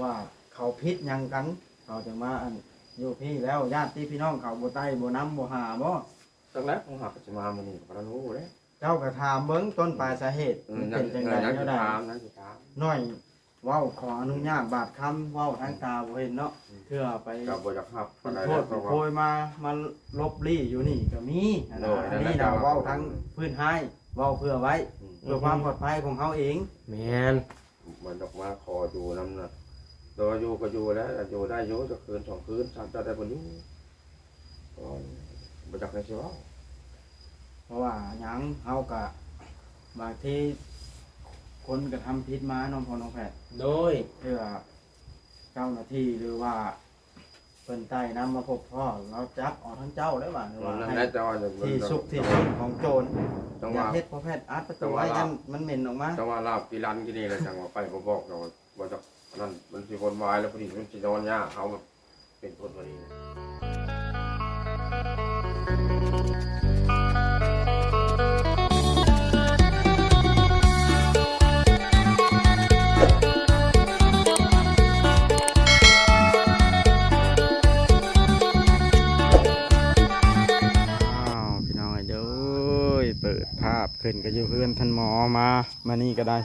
ว่าเขาพิษยังกันเขาจะมาอันอยู่พี่แล้วญาติพี่น้องเขาบ่ใต้บ่น้ำบ่หาบ่ตั้งแล้วผมหักจะมามันนี่ก็รู้เลย เจ้าก็ถามเบิ่งต้นปลายสาเหตุมันเป็นจังได๋แนวใดน้อยเว้าขออนุญาตบาดคำเว้าทางตาบ่เห็นเนาะเพื่อไป กับบ่อยากหับ เป็นโทษโพยมาลบลี่อยู่นี่ก็มีอันนี้เราเว้าทั้งพื้นให้เว้าเพื่อไว้เพื่อความปลอดภัยของเขาเองแมนมันออกมาคออยู่น้ำน่ะตัวอยู่ก็อยู่แล้วอยู่ได้อยู่จะคืน2 คืน3จะได้บ่อยู่ก็บ่จักได้สิว่าเพราะว่าหยังเฮาก็บางทีคนกระทำผิดมาน้องพ่อน้องแพทย์โดยเพื่อเจ้าหน้าที่หรือว่าเพิ่นใต้น้ำมาพบพ่อเราจับออกทั้งเจ้าได้ว่าหรือว่าที่สุขที่สุขของโจรอย่าเฮ็ดพ่อแพทย์อัดประตูไว้ยันมันเหม็นออกมาจังว่าลาบปีรันที่นี่แหละจังว่าไปบ่บอกเราว่าจักนั่นมันสิวนวายแล้วพอดีมันสินอนยากเฮาเป็นคนพอดีเปิดภาพขึ้นก็อยู่เพื่อนท่านหมอมานี่ก็ได้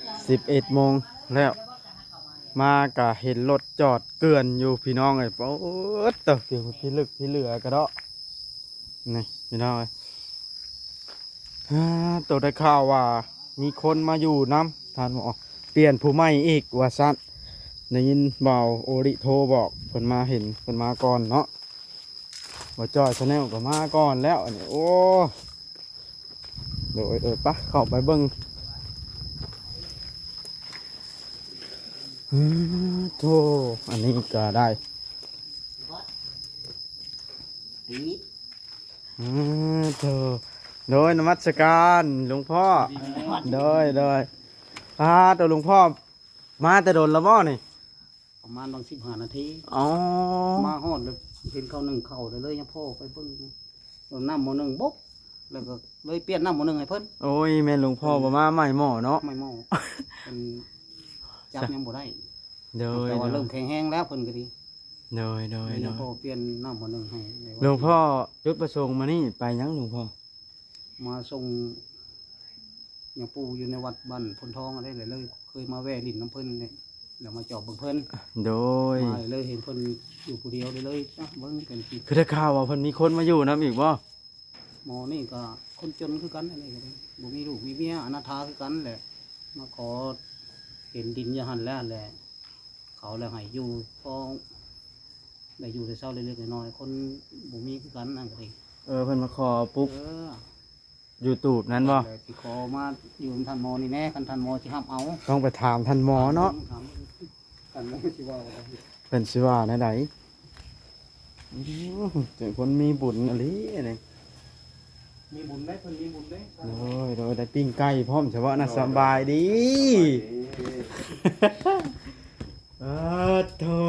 11 โมงแล้วมาก็เห็นรถจอดเกลื่อนอยู่พี่น้องไอ้ป๊อดเต๋อเดี๋ยวพี่ลึกพี่เหลือกระเดาะนี่พี่น้องไอ้ตัวได้ข่าวว่ามีคนมาอยู่น้ำท่านหมอเปลี่ยนผู้ใหม่อีกว่าสั้นได้ยินเบาโอริโทรบอกเพิ่นมาเห็นเพิ่นมาก่อนเนาะว่าจอยชาแนลก็มาก่อนแล้วอันนี้โอ้เดี๋ยวปะเข้าไปเบิ้งโธ่อันนี้ก็ได้โธ่โดยนมัสการหลวงพ่อโดยตัวหลวงพ่อมาแต่โดนละบ่นี่ประมาณบาง15 นาทีอ๋อมาฮอดเลยเห็นเขานึ่งข้าวเลยยังพ่อไปเบิ่งน้ำหม้อนึงบกแล้วก็เลยเปลี่ยนน้ำหม้อนึงให้เพิ่นโอ้ยแม่หลวงพ่อบ่มาใหม่หม้อเนาะไม่หม้อเป็นจับยังบ่ได้โดยแต่ว่าเริ่มแข็งแห้งแล้วเพิ่นก็ดีโดยพ่อเปลี่ยนน้ำหม้อนึงให้หลวงพ่อจุดประสงค์มานี่ไปยังหลวงพ่อมาส่งอย่างปู่อยู่ในวัดบ้านพลทองอะไรเลยเคยมาแวะลิ้นน้ำเพิ่นเนี่ยแล้วมาจอบเบิ่งเพิ่นโดยมาเลยเห็นเพิ่นอยู่ผู้เดียวเลยเบิ่งกันสิคือได้ข่าวว่าเพิ่นมีคนมาอยู่นำอีกบ่หมอนี่ก็คนจนคือกันอะไรกันบ่มีลูกมีเมียอนาถาคือกันแหละมาขอเห็นดินยาหันแล้วแหละเขาแล้วให้อยู่พอได้อยู่ได้เศร้าเล็กๆน้อยๆคนบ่มีคือกันนั่นก็ดีเพิ่นมาขอปุ๊บYouTube นั้นบ่สิขอมาอยู่ท่านหมอนี่แน่คันท่านหมอสิรับเอาต้องไปถามท่านหมอเนาะท่านหมอสิว่าเพิ่นสิว่าแนวใดถึงคนมีบุญอะลินี่มีบุญได้เพิ่นมีบุญได้โดยได้ปิ้งไก่พร้อมเฉพาะน่ะสบายดีโธ่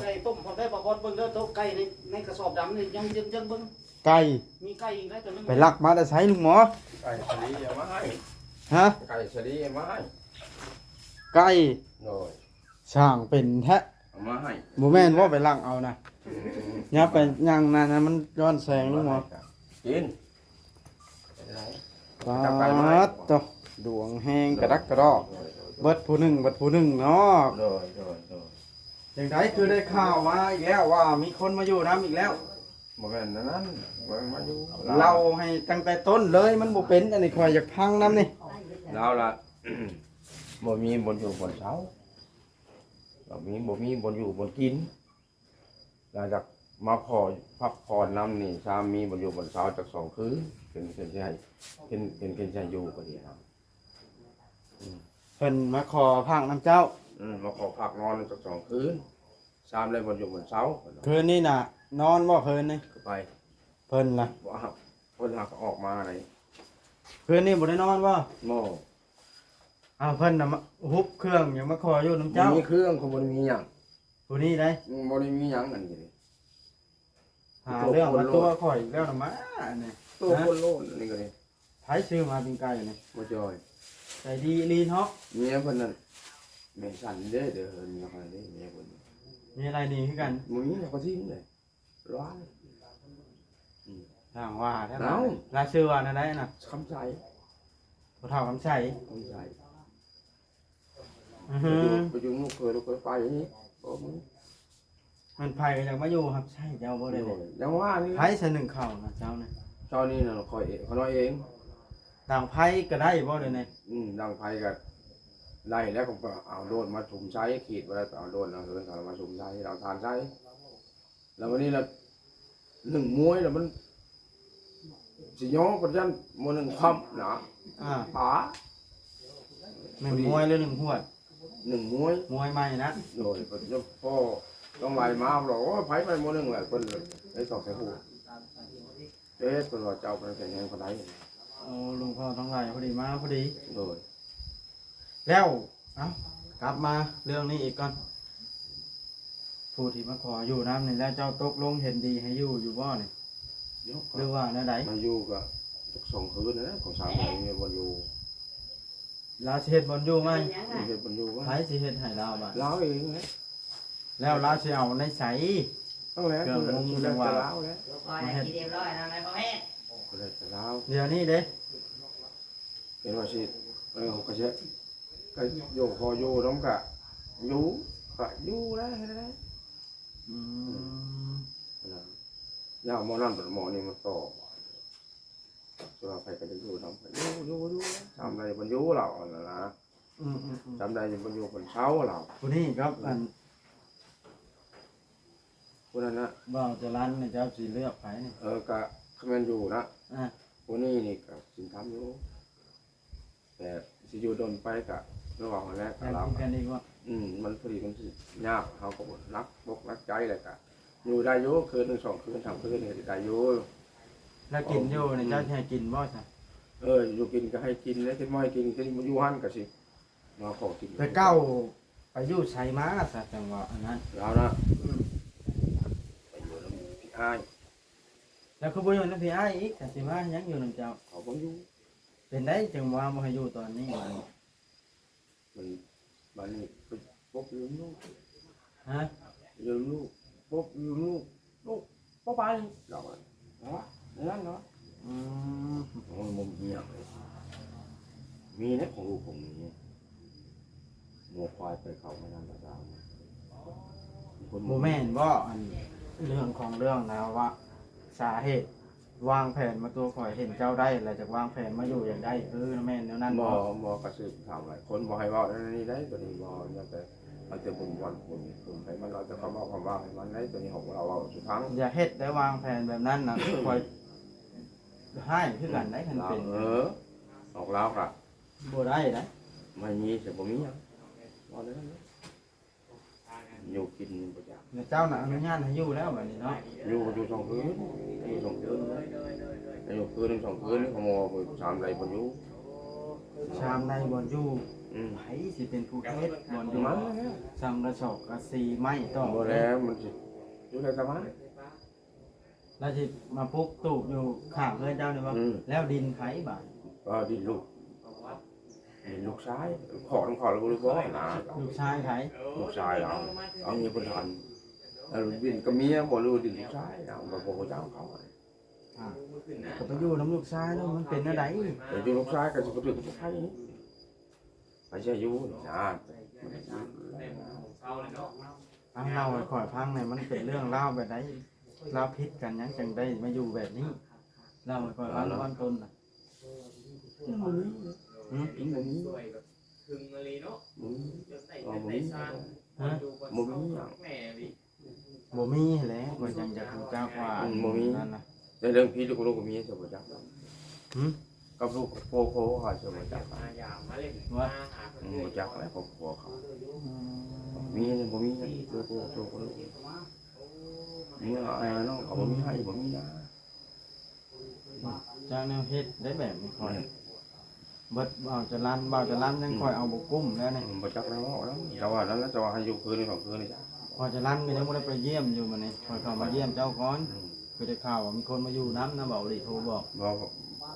ไก่ต้มพอได้บ่เบิ่งเด้อโต๊ะไก่ในกระสอบดำนี่ยังเบิ่งไก่มีไก่อีกได้ตัวนึงไปลักมาได้ใช้ลุงหมอไก่ชะลีเอามาให้ฮะไก่ชะลีเอามาให้ไก่โดยช่างเป็นแท้เอามาให้บ่แม่นว่าไปลักเอานะอย่าไปย่างนั่นมันย้อนแสงลุงหมอกินปาดตกดวงแห้งกระดักกระดอกเบิดผู้หนึ่งเนาะอย่างไรคือได้ข่าวมาอีกแล้วว่ามีคนมาอยู่น้ำอีกแล้วบ่แม่นนั้นมาอยู่เราให้ตั้งแต่ต้นเลยมันบ่เป็นอันนี้คอยอยากพังน้ำนี่เราล่ะ บ่มีบนอยู่บนเสาบ่มีบนอยู่บนกินหลังจากมาขอพักผ่อนน้ำนี่สามีบนอยู่บนเสาจาก2 คืนเป็นใช่อยู่ก็ดีครับเพิ่นมาขอพักน้ำเจ้ามาขอพักนอนจาก2 คืน3เลยบนอยู่บนเสาคืนนี้น่ะนอนบ่คืนนี่ไปเพิ่นล่ะว่าเพิ่นหักออกมาไหนคืนนี้บ่ได้นอนบ่โม่เพิ่นน่ะฮุบเครื่องอย่างมาขออยู่น้ำเจ้ามีเครื่องเขาบ่ได้มีหยังผู้นี้ได้บ่ได้มีหยังอันนี้หาเรื่องมาตัวข่อยแล้วน่ะมาอันนี้ตัวคนโลนนี่ก็ได้ไผซื้อมาเป็นไก่นี่บ่จอยใจดีลีเนาะเมียเพิ่นนั่นแม่สั่นเด้อเมียเพิ่นเด้ มีอะไรดีขึ้นกัน บ่มีแล้วก็ทิ้งเลยร้าน ทางว่าแท้ เอ้า ลาชื่อว่าอะไรน่ะ คำใจ ผู้เฒ่าคำใช้ คำใจ อือฮึ ไปอยู่ลูกเคยลูกเคยไปบ่มึง มันไผก็อยากมาอยู่ครับใช่เจ้าบ่ได้เลย ยังว่านี่ ไผสนึงเข้านะเจ้าน่ะ เช้านี้น่ะคอยเองเขาน้อยเอง ต่างไผก็ได้บ่เด้อเนี่ย ดังไผก็ไล่แล้วก็เอาโดนมาชุมใช้ขีดไว้แล้วเอาโดนเอาเฮินเขามาชุมใช้เราทานใช้แล้ววันนี้เราหนึ่งมวยแล้วมันสิย้อประจันมวยหนึ่งคำนะ อ่า ป๋า แม่นมวยหรือหนึ่งหวด หนึ่งมวย มวยใหม่นะ โดยพระเจ้าพ่อต้องไล่มาบอกว่าไผไปมวยหนึ่งแหละคนไอ้สองใส่หูเอ๊ะคนว่าเจ้าเป็นแข่งแข่งคนไหน โอ้ลุงพ่อต้องไล่พอดีมาพอดี โดย แล้วเอ้ากลับมาเรื่องนี้อีกก่อนผู้ที่มาขออยู่น้ำนี่แล้วเจ้าตกลงเห็นดีให้อยู่บ่นี่ เดี๋ยว หรือว่าแนวใด มาอยู่ก็สองคืนนะของสามไหนเนี่ยบนอยู่ ลาวสิเฮ็ดบ่อยู่ไหม มีเฮ็ดบนอยู่ ไผ ว่า สิเฮ็ดให้ลาวบัด ล้าวเองนะ แล้วลาวสิเอาในไส ต้องแล้วคุณจะล้าวแล้ว คอยได้กินเรียบร้อยแล้วนายพ่อแม่ คุณจะล้าว เดี๋ยวนี้เด้ เป็นว่าสิก็จะก็โยคอโยน้องกะอยู่ก็อยู่แล้วนะ อืม ยาวมอนั่นเป็นหมอนี่มันต่อจะว่าไปก็จะอยู่ทำอยู่ทำอะไรมันอยู่เรานะ อืม ทำอะไรมันอยู่บนเช้าเรา ผู้นี้ครับอัน คนนั้นนะ บ่าวจะรันเนี่ยเจ้าสิเลือกไผนี่ ก็คำนอยู่นะ อ่ะ คนนี้นี่ก็สินทำอยู่แต่สิอยู่โดนไปกับระหว่างแรก แข่ กับเรา งกันอีกว่า มันพอดีมันสิยากเขาก็บ่รักบกรักใจเลยกะอยู่ได้อยู่คืนหนึ่งสองคืนสามคืนนี่ได้อยู่ แล้วกินอยู่เนี่ยเจ้าสิให้กินบ่ซะ อยู่กินก็ให้กินแล้วกินไม่ให้กินกินมาอยู่หันก็สิมาขอกิน แต่เก้าไปอยู่ไสมาซะจังหวะอันนั้น แล้วนะไปอยู่แล้วพี่อ้าย แล้วคือบ่อยู่นำพี่อ้ายอีกก็สิมายังอยู่นำเจ้า เขาบังอยู่ เป็นได้จังว่าบ่ให้อยู่ตอนนี้ มันมันนี่ปบลืมลูก ฮะ ลืมลูกปบลืมลูกปบไปเราอ่ะนั่นเนาะ อืม มันมีอย่างเลยมีนะของลูกผมมีงัวควายไปเขาไม่นานตาคน บ่แม่นบ่อันเรื่องของเรื่องนะว่าสาเหตุวางแผนมาตัวข่อยเห็นเจ้าได้แล้วจะวางแผนมาอยู่อย่างได้คือแม่นแนวนั้น หม บ่ อกระสือถามหลายคนบอกให้ว่านี่ได้ตัวนี้บอกเนี่ยแต่เราจะบุญวันบุญให้มันเราจะคำว่าคำว่าให้มันได้ตัวนี้ของเราเอาสุดทั้ง อย่าเฮ็ดได้วางแผนแบบนั้นนะข่อยให้คือกันได้คัน เรา เป็น ออกแล้วค่ะ บ่ได้นะ ไม่มีแต่บ่มีอย่างว่าเลยอยู่กินประจ เดี๋ยวเจ้าน่ะอนุญาตให้อยู่แล้วบัดนี้เนาะ ำอยู่สองคืนอยู่สองคืนอยู่คืนสองคืนขโมยสามไรบนอยู่ ชามในบ่อนอยู่ไผสิเป็นผู้เฮ็ดบ่อนอยู่ มัน ชามกระสอบกระสีไม้ต้อง บ่แล้วมันสิอยู่ในสมา แล้วสิมาปลุกตูบอยู่ข้างเพื่อนเจ้านี่บ่แล้วดินไผบาด ก็ดิลูกชายขอต้องขอแล้วรู้บ่นะ ลูกชายไผ ลูกชายเราเอาเมียคนทันแล้วบินก็เมียบ่รู้ดิลูกชายเราบ่เจ้าเขา อ่าก็ไปอยู่น้ำลูกชายแล้วมันเป็นอะไร แต่อยู่ลูกชายก็สิบ่ถึงลูกชายนี่ไปใช่อยู่นะ ฟังเล่าให้ข่อยฟังเนี่ยมันเป็นเรื่องเล่าวแบบไหนเล่าวพิษกันหยังจังได้มาอยู่แบบนี้เล่าให้ข่อยฟังตอนต้นน่ะ มันมี หืม มันมี ถึงอะไรเนาะ มันมี ในซาน ฮะ บ่มีหยัง แม่ดิ บ่มีแหล้วข่อยจังจะรู้จักว่านั่นน่ะ ในเรื่องพี่ลูกก็มีจะบ่จัก หืม กับลูกโคโคเขาจะบ่จัก มายามมาเล่นมาหา บ่จักแล้วครอบครัวเขามีบ่มีตัวลูกมีน้องเขาบ่มีให้บ่มีนะ จากแนวเฮ็ดได้แบบนี้ข่อยเบิดบ่าวจะลั่นยังข่อยเอาบ่กุ้มแล้วนี่ บ่จักแล้วแล้วแต่ว่านั้นจะว่าให้อยู่คืนนึง2คืนนี่จ้ะ ข่อยจะลั่นก็ยังบ่ได้ไปเยี่ยมอยู่มื้อนี้ข่อยเข้ามาเยี่ยมเจ้าก่อนคือได้ข่าวว่ามีคนมาอยู่น้ำนะเบาหลีโทรบอก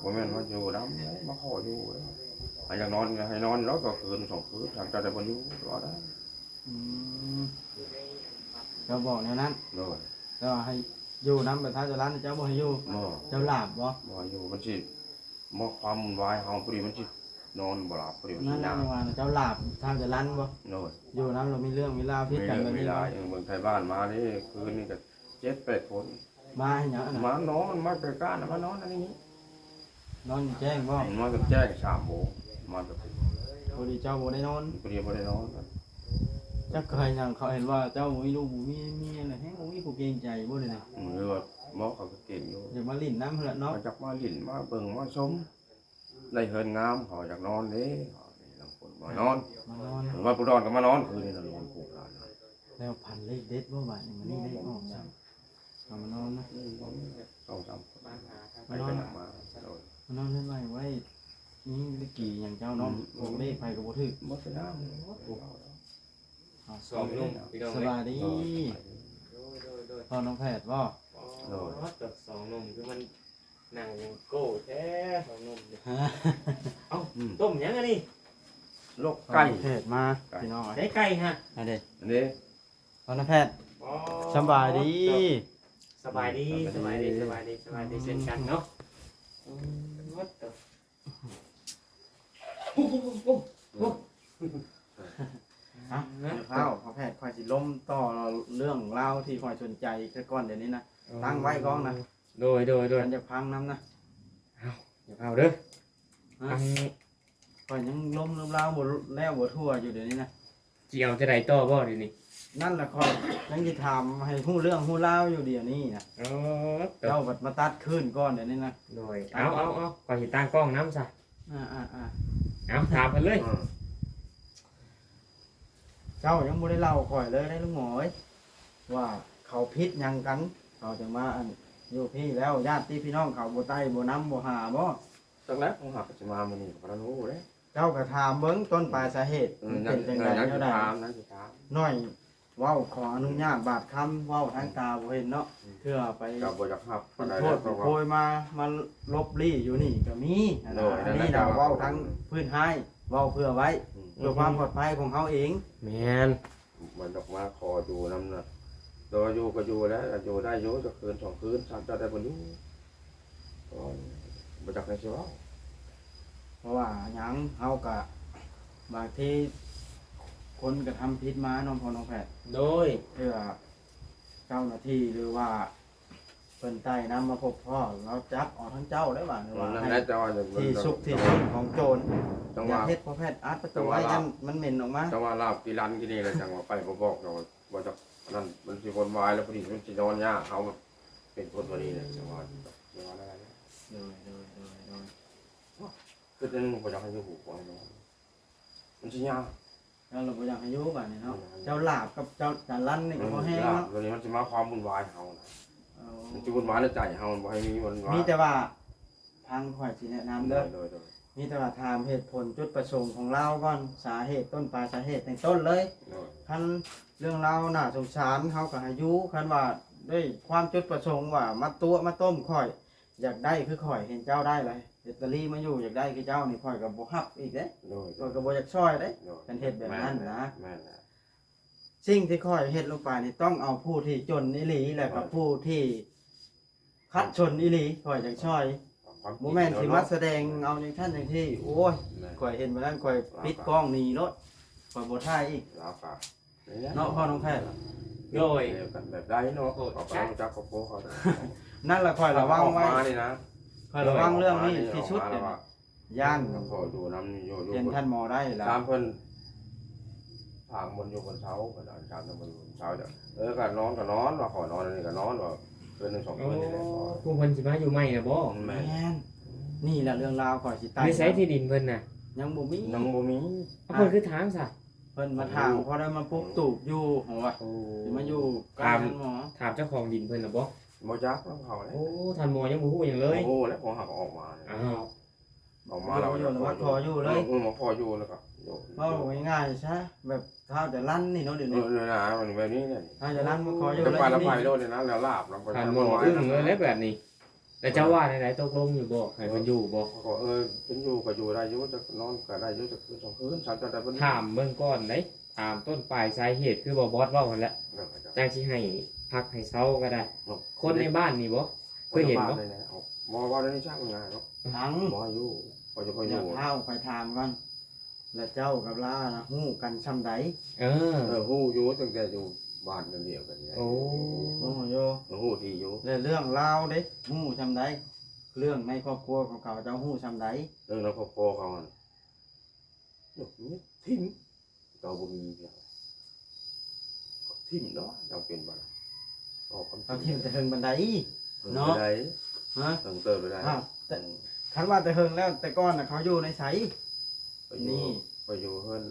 บ่แม่นว่าอยู่นำมาขออยู่ให้อยากนอนให้นอนแล้วก็คืน2คืนทางจะได้บ่อยู่รอได้ อืม เจ้าบอกแนวนั้น โดย เจ้าให้อยู่นำไปท้าเจ้าร้านเจ้าบ่ให้อยู่ บ่ เจ้าหลาบบ่ บ่อยู่มันสิบ่ความวุ่นวายเฮาพอดีมันสินอนบ่หลับพอดีมัน นั่ สิ น ห นั่ นาน ว ว่าเจ้าหลาบท้าเจ้าร้านบ่ โดย อยู่นำเรามีเรื่องมีราวพิษกันแบบ เว นี้ ลา บ่ เมืองไทยบ้านมานี่คืนนี่ก็7-8 คน มาให้หยังอันน่ะ มานอนมาไปก้านมานอนอันนี้ นอนแจ้งบ่ มากับแจ้ง3โมงมากับ พอดีเจ้าบ่ได้นอน พอดีบ่ได้นอน จักเคยยังเขาเห็นว่าเจ้าบ่มีลูกบ่มีเมียน่ะแฮงบ่มีผู้เกรงใจบ่เลยนะ หรือว่าหมอเขาก็เก่งอยู่ อยากมาลิ้นน้ำเหือดเนาะ มาจากมาลิ้นมาเบิ่งมาชมได้เฮินงามเขาอยากนอนเด้เขานี่ลางคนมานอน มานอน หรือว่าผู้ดอนก็มานอนคืนนี้เราลงปลูกหลานนะ แล้วพันเลขเด็ดบ่บาดนี่มันนี่เลขออกซ้ํเอามานอนนะ 2-3คน มาหาครับ ไปกันมาโดย มานอนเล่นไว้ไว้นี่เลขกี่อย่างเจ้าเนาะบอกเลขไผก็บ่ถูก บ่เป็นน้ำ สองลุงพี่น้อง สบายดี โดย พ่อน้องแพทย์บ่ ตัดสองนุ่มคือมันหนังโก้แท้สองนุ่มเนี่ย ฮะ เอ้าต้มยังไงนี่ โรค ไก่ ไก่ แพทย์มาพี่น้อง ได้ไก่ฮะ อันเด้ อันนี้ พ่อน้องแพทย์ อ๋อ สบายดี สบายดีสบายดีสบายดีสบายดีเช่นกันเนาะวัดตัวปุ๊บปุ๊บปุ๊บปุ๊บ ฮะข้าวพ่อแพทย์คอยสิล้มต่อเรื่องเล่าวที่คอยสนใจแค่ก่อนเดี๋ยวนี้นะตั้งไว้ก่อนนะ โดยมันจะพังน้ำนะ อย่าเอาเด้อ ฮะคอยยังล้มเรื่องเล่าวบ่แล้วบ่ทั่วอยู่เดี๋ยวนี้นะ เจียวจะได้ต่อบ่เดี๋ยวนี้ นั่นแหละคอยยังจะถามให้ฮู้เรื่องฮู้เล่าวอยู่เดี๋ยวนี้นะ อ๋อ เจ้าบัดมาตัดขึ้นก่อนเดี๋ยวนี้นะ โดยเอาก่อนสิตั้งกล้องน้ำซะ อ่า เอาถามเพิ่นเลย เจ้ายังบ่ได้เล่าข่อยเลยได้ลุงหมอยว่าเขาพิษหยังกันเขาจะมาอันอยู่พี่แล้วญาติพี่น้องเขาบ่ใต้บ่น้ำบ่หาบ่ จังแล้วผมหักจะมามื้อนี้ก็บ่รู้เด้ เจ้าก็ถามเบิ่งต้นปลายสาเหตุมันเป็นจังได๋ นั่น แน สิ วใด ถามนั่นสิถาม น้อยเว้าขออนุญาตบาดคำเว้าทางตาบ่เห็นเนาะเพื่อไป ก็บ่อยากรับ เป็นโทษเป็นโพยมาลบลี่อยู่นี่ก็มีอันนี้เราเว้าทั้งพื้นให้เว้าเพื่อไว้เพื่อความปลอดภัยของเขาเอง แมน มันออกมาขออยู่นำน่ะโดยอยู่ก็อยู่แล้วอยู่ได้อยู่จะคืน2คืน3จะได้บ่อยู่ก็บ่จักได้สิว่า เพราะว่าหยังเฮาก็บางทีคนกระทำผิดมาน้องพ่อน้องแพทย์ โดย เพื่อเจ้าหน้าที่หรือว่าเพิ่นใต้น้ำมาพบพ่อเราจับออกทั้งเจ้าได้ว่าหรือว่า นั่น ให้ แหละแต่ว่า ที่สุขที่สุดของโจร จัง อย่า ว่า เฮ็ดพ่อแพทย์อัดประตูไว้ยันมันเหม็นออกมา จังว่าลาบกี่ลันกี่นี่แหละจังว่าไปบ่บอกเราบ่จักนั่นมันสิวนวายแล้วพอดีมันสินอนยากเขาเป็นคนบ่ดีเลยจังว่าอะไร โดย คือจังบ่อยากให้อยู่หูฟังเนาะมันสิยาก แล้วเราบ่อยากให้อยู่บัดนี้เนาะเจ้าลาบกับเจ้าจานลั่นนี่ก็บ่แห้ง ลาบ เนาะ ตัวนี้มันสิมาความวุ่นวายเฮานะ เอา มันสิวุ่นวายในใจเฮามันบ่ให้มีวุ่นวาย มีแต่ว่าทางข่อยสิแนะนำเด้อ โดย มีแต่ว่าถามเหตุผลจุดประสงค์ของเราก่อนสาเหตุต้นปลายสาเหตุในต้นเลย คันเรื่องเราวน่าสงสารเขาก็ให้อยุคันว่าด้วยความจุดประสงค์ว่ามาตัวมาต้มข่อย อยากได้คือข่อยเห็นเจ้าได้เลยเฮตเตอรี่มาอยู่อยากได้คือเจ้านี่ข่อยกับบ่ฮับอีกเด้ข่อยกับบ่อยากช่วยเด้เป็นเฮ็ดแบบนั้นนะ แม่นนะ สิ่งที่ข่อยเฮ็ดลงไปนี่ต้องเอาผู้ที่จนอีหลีและกับผู้ที่คัดชนอีหลีข่อยอยากช่วยบ่แม่นสิมาแสดงเอาอย่างท่านอย่างที่โอ้ยข่อยเห็นมานั้นข่อยปิดกล้องหนีรถข่อยบ่ถ่ายอีก ลาวค่ะ เนาะพ่อน้องแพทย์ โดย กันแบบได้เนาะเขาก็รู้จักกับโปเขา นั่นล่ะข่อยระวังไว้ มานี่นะ ข่อยระวังเรื่องนี้ที่สุดเนี่ยย่าน ขอดูน้ำนี่อยู่ เรียนท่านหมอได้ล่ะ ตามเพิ่นถามบนอยู่บนเสาก็ได้ถามบนเสาจ้ะก็นอนว่าขอนอนนี่ก็นอนว่าคืนนึง2 โอ้ คืนนี่แหละ ผู้เพิ่นสิมาอยู่ใหม่น่ะบ่ แม่ แม่นนี่แหละเรื่องราวข่อยสิตาย ไม่ใช้ที่ดินเพิ่นน่ะ ยังบ่มี นังบ่มี เอาเพิ่นคือทางซะ เพิ่นมาทางพอได้มาปลูกตูบอยู่หัว โอ้ สิมาอยู่ใกล้ท่านหมอ ถามเจ้าของดินเพิ่นน่ะบ่ บ่จักแล้วเขาเลย โอ้ท่านหมอยังบ่ฮู้หยังเลย โอ้แล้วผมหักออกมา อ้าว ออกมาแล้ว อยู่แล้วมาขออยู่เลย มาพออยู่แล้วก็อยู่ เว้าง่ายๆซะแบบเท้าจะลั่นนี่เนาะเดี๋ยว เอ นี้ อนะมันแบบนี้เนี่ย เท้าจะลั่นมาขออยู่ จะ เลย ไปละไป นี่ โลดเนี่ยนะแล้วลาบแล้ว ท่านหมออึ้งเลยแล้วแบบนี้แล้วเจ้าว่าไหนๆตกลงอยู่บ่ให้เพิ่นอยู่บ่ ก็เป็นอยู่ก็อยู่ได้อยู่จะนอนก็ได้อยู่จะคืน2 คืน3จะได้บ่ ถามเบิ่งก่อนเด้ถามต้นปลายสาเหตุคือบ่บอสเว้าหั่นแหละ แล้วก็จะ จังสิให้พักให้เซาก็ได้ คนในบ้านนี่บ่เคยเห็นบ่ เลยนะบ่ว่าได้ช่างงานเนาะ ทั้ง บ่อยู่บ่จะบ่อ เดี๋ย ยู่ วเท้าไปถามก่อนแล้วเจ้ากับลานะฮู้กันซำใด เออ ฮู้อยู่ตั้งแต่อยู่บ้านนั่นเดียวกันไง โอ้ โอ้โย ฮู้ที่อยู่ แล้วเรื่องราวเด้ฮู้ซำใดเรื่องในครอบครัวของเขาเจ้าฮู้ซำใด เรื่องครอบครัวเขาน่ะยกนี้ทิ่มเราบ่มีเดียวทิ่มเนาะจำเป็นบ่ล่ะออกคำ เขาทิ่มแต่เฮิงบันได เนาะได้ ฮะ ตั้งเติบได้ อ้าวแต่คันว่าแต่เฮิงแล้วแต่ก่อนน่ะเขาอยู่ในไส ไปอยู่เฮิ่น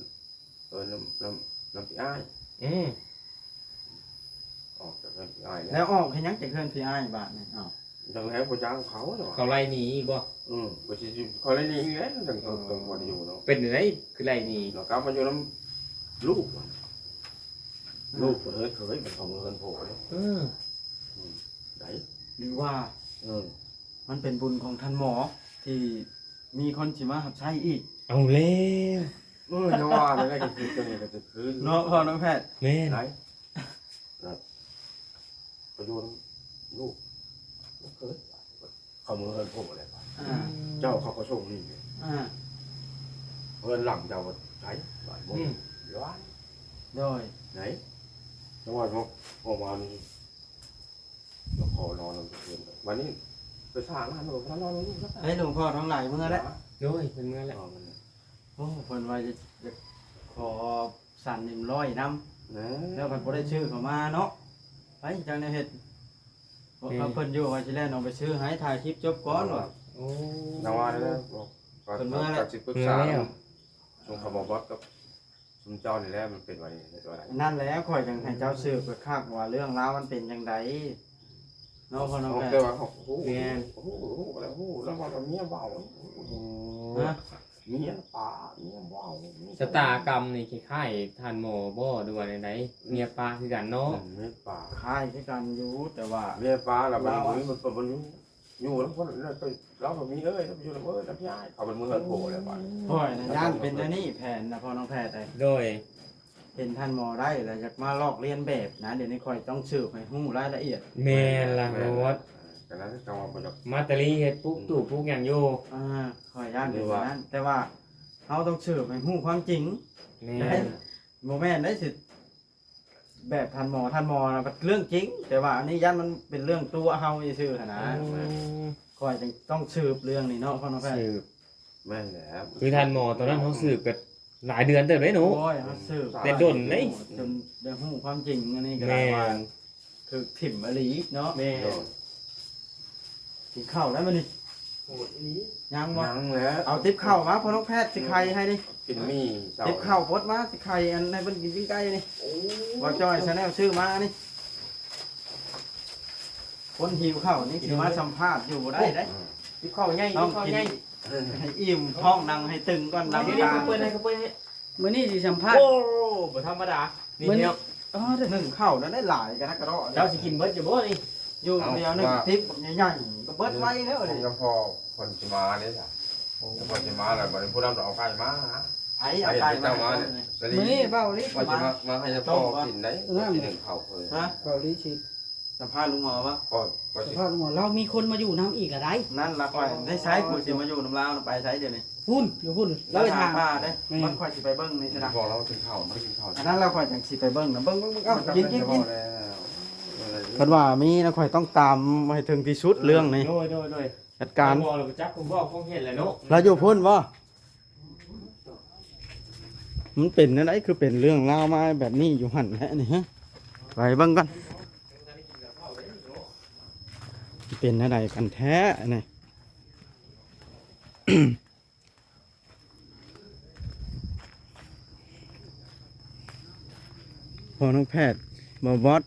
น้ำพี่อ้าย อืม ออกจากเฮิ่นพี่อ้าย แล้วออกให้หยังจากเฮิงพี่อ้ายบาดนี่อ้าว จังแล้วบ่จ้างเขาเนาะ เขาไล่หนีอีกบ่ บ่สิเขาเลยนี่แหละจังต้องบ่ได้อยู่เนาะ เป็นจังไดคือไล่หนี เรากลับมาอยู่น้ำลูกมันลูกเฮ้ยเคยมันทำเงินโผล่เลย เออ ไหน หรือว่า เออ มันเป็นบุญของท่านหมอที่มีคนสิมารับใช้อีก เอาแล้ว จะว่าอะไรก็คือตัวนี้ก็จะคืน เนาะพ่อน้องแพทย์ แม่น ไหนไปอยู่น้ำลูกเคยเขาเงินโผล่เลย อ่า เจ้าเขาก็ส่งนี่ อ่า เงินหลังเจ้าก็ใช้หลายโมงย้อน โดย ไหนจังหวัดเขาออกมาเราขอนอนคืนวันนี้ไปสร้างร้านเรานอนลูกแล้ว ให้หลวงพ่อทั้งหลายเมื่อแล้ว โดยเป็นเมื่อแล้ว โอ้เพิ่นว่าจะขอสั่น100นำ นะ แล้วเพิ่นบ่ได้ชื่อเขามาเนาะไปจังได้เฮ็ดบอกเขาเพิ่นอยู่ว่าสิแล่นเอาไปซื้อให้ถ่ายคลิปจบก่อนว่ะ โอ้ นว่าเลยนะบอกก็จะปรึกษาชงคำบอกว่ากับชุมเจ้านี่แหละมันเป็นวันนี้ตัวอะไร นั่นแหละข่อยจังให้เจ้าสืบไปคักว่าเรื่องราวมันเป็นจังไดเนาะพ่อน้องแพท แต่ ย์ ว่าเขาโอ้โหอะไรโอ้โหแล้วว่าเมียเบา ฮะ เมียป่าเมียเบา ชะตากรรมนี่คล้ายๆท่านหมอบ่ดูว่าไหนๆเมียปลาคือกันเนาะ เมียป่า คล้ายคือกันอยู่แต่ว่า เมียป่าแล้วมันอยู่แล้วคนเราแบบมีเราอยู่แล้วน้ำยาเขาเป็นมือโผล่เลยป่ะ ข่อยน่ะย่านเป็นอันนี้แผนนะพ่อน้องแพทย์ได้ โดย เป็นท่านหมอได้แล้วอยากมาลอกเลียนแบบนะเดี๋ยวนี้ข่อยต้องสืบให้ฮู้รายละเอียด แม่นล่ะโนด แต่นั้นจังหวะประจบ มาตาลีเฮ็ดปุ๊กตู่ปุ๊กหยังอยู่ ข่อยย่านเป็นแบบนั้นแต่ว่าเฮาต้องสืบให้ฮู้ความจริง แม่ ได้ น โมแม่นได้สิแบบท่านหมอนะเป็นเรื่องจริง แต่ว่าอันนี้ย่านมันเป็นเรื่องตัวเฮาซื่อๆหั้นนะข่อยจึงต้องสืบเรื่องนี้เนาะพ่อน้องแพทย์ สืบ แม่นแล้ว คือท่านหมอตอนนั้นเขาสืบกันหลายเดือนเติบเลยหนู โอ้ยเฮาสืบ แต่ดนเลย จนได้ฮู้ความจริงอันนี้ก็ได้ แม่ ว่าคือถิ่มอหลีเนาะ แม่ กินข้าวแล้วมื้อนี้ โหดนี้ ยังบ่ ยังแล้ว เอาติ๊บข้าวมาพ่อน้องแพทย์สิไข่ให้ดิ กินมี่ ติ๊บข้าวพดมาสิไข่อันให้เพิ่นกินปิ้งไก่นี่ว่าจ้อยชาแนลชื่อมานี่คนหิวข้าวนี่สิมาสัมภาษณ์อยู่บ่ได้เด้ ติ๊บข้าวใหญ่ ต้อ ติ๊ ง บข้าว กิน ใหญ่ ให้อิ่มท้องนั่งให้ตึงก่อนนั่ง เดี๋ยว กลาง เขาเปิดให้เขาเปิดให้ มื้อนี้สิสัมภาษณ์ โอ้บ่ธรรมดานี่เดียว อ๋อเด้อ นึ่งข้าวแล้วได้หลายกันนะกระดอ เจ้าสิกินเบิดอยู่บ่นี่ อยู่เดียวนึงติ๊บใหญ่ๆก็เบิดไว้แล้ว ผ นี่ มก็พอคนจะมาเนี่ยจ้ะคนจะมาแล้วบัดนี้ผู้นำเอาไก่มาฮะ ไผเอาไก่มาให้ สลี มื้อนี้เบ้าลิ ว่าจะมาให้พ่อกินได้กินหนึ่งข้าวเคย ฮะ เบ้าลิสิ สัมภาษณ์ลุงหมอปะ ก็ สภาพหมอเรามีคนมาอยู่น้ำอีกอะได้ นั่นละข่อยได้ใช้กูสิมาอยู่น้ำลาวไปใช้เดี๋ยวนี้ พุ่นอยู่พุ่นแล้วไปทาง ป้าได้มันข่อยสิไปเบิ่งนี่สินะ บอกเรากินข้าวไม่กินข้าว อันนั้นเราข่อยจังสิไปเบิ่งนะเบิ่งเอ้ากิน แล้ว เพิ่นว่ามีนะข่อยต้องตามให้ถึงที่สุดเรื่องนี้ โดย จัดการ บอกเราจักผมบอกคงเห็นแหละเนาะ เราอยู่พุ่นบ่มันเป็นอะไรคือเป็นเรื่องราวมาแบบนี้อยู่หั่นแหละนี่ฮะไปเบิ่งก่อนเป็นอะไรกันแท้นี่ พอน้องแพทย์บ่บอส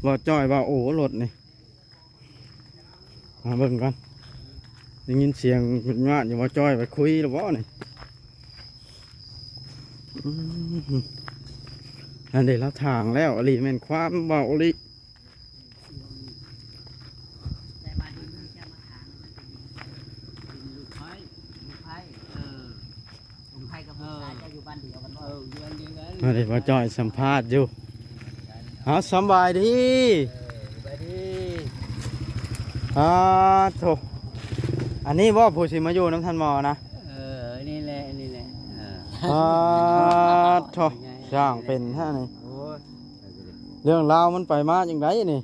บ่จ้อยบ่โอ้รถนี่มาเบิ่งก่อนได้ยินเสียงคุณญาติอยู่บ่จ้อยไปคุยหรือบ่นี่อันนี้เราทางแล้วอลีแม่นความเบาอลี แต่มาดูมันจะมาทางมันเป็นลูกไผ่ลูกไผ่กับผู้ชายจะอยู่บ้านเดียวกันบ่อยู่บ้านเดียวกัน อันนี้บ่จ้อยสัมภาษณ์อยู่ เอาสำบายดี ไปดิ โถอันนี้ว่าผู้สิมาอยู่น้ำท่านหมอนะ นี่แหละนี่แหละ โถช่างเป็นท่านี่ โอ้ย เรื่องราวมันไปมาอย่างไรนี่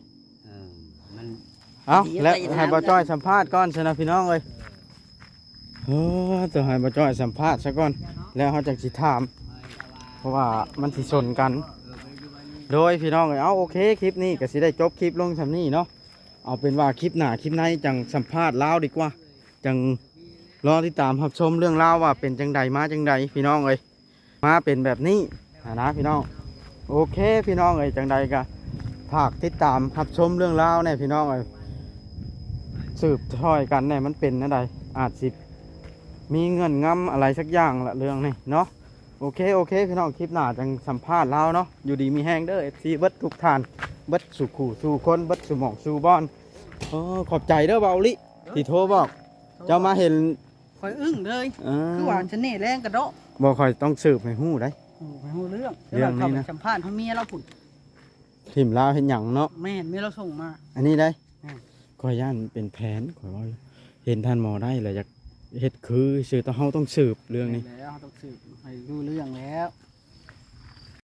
มัน เอาแล้วให้บ่จ้อยสัมภาษณ์ก่อนชนะพี่น้องเลยต้องให้บ่จ้อยสัมภาษณ์ซะก่อนแล้วเขาจังสิถาม เพราะว่ามันสิชนกัน โดยพี่น้องเลยเอาโอเคคลิปนี้ก็สิได้จบคลิปลงสำนี้เนาะเอาเป็นว่าคลิปหน้าคลิปในจังสัมภาษณ์ลาวดีกว่าจังรอที่ตามรับชมเรื่องราวว่าเป็นจังใดมาจังใดพี่น้องเลยมาเป็นแบบนี้นะพี่น้องโอเคพี่น้องเลยจังใดก็ฝากติดตามรับชมเรื่องราวเนี่ยพี่น้องเลยสืบทอดกันเนี่ยมันเป็นอะไรอาจสิมีเงื่อนงำอะไรสักอย่างละเรื่องนี้เนาะโอเคพี่น้องคลิปหน้าจังสัมภาษณ์ลาวเนาะอยู่ดีมีแห้งเด้อ FC เบิดทุกทานเบิดสู่ขู่สู่คนเบิดสู่หมองสู่บอนขอบใจเด้อเบาลิที่โทรบอกเจ้ามาเห็น คอยอึ้งเลย คือว่าฉันนี่แรงกระโดด บ่ค่อยต้องสืบให้ฮู้ได้ ไปหูเรื่อง เรื่องนี้นะ ดี๋ยวราสัมภาษณ์เขาเมียเราผุด ทิมลาวเห็นหยังเนาะ แม่นเมียเราส่งมา อันนี้ได้ อืม ขอย่านเป็นแผนขอยว่าเห็นท่านหมอได้เลยอยากเฮ็ดคือสื่อต้องเฮาต้องสืบเรื่องนี้ แล้วต้องสืบให้รู้เรื่องแล้ว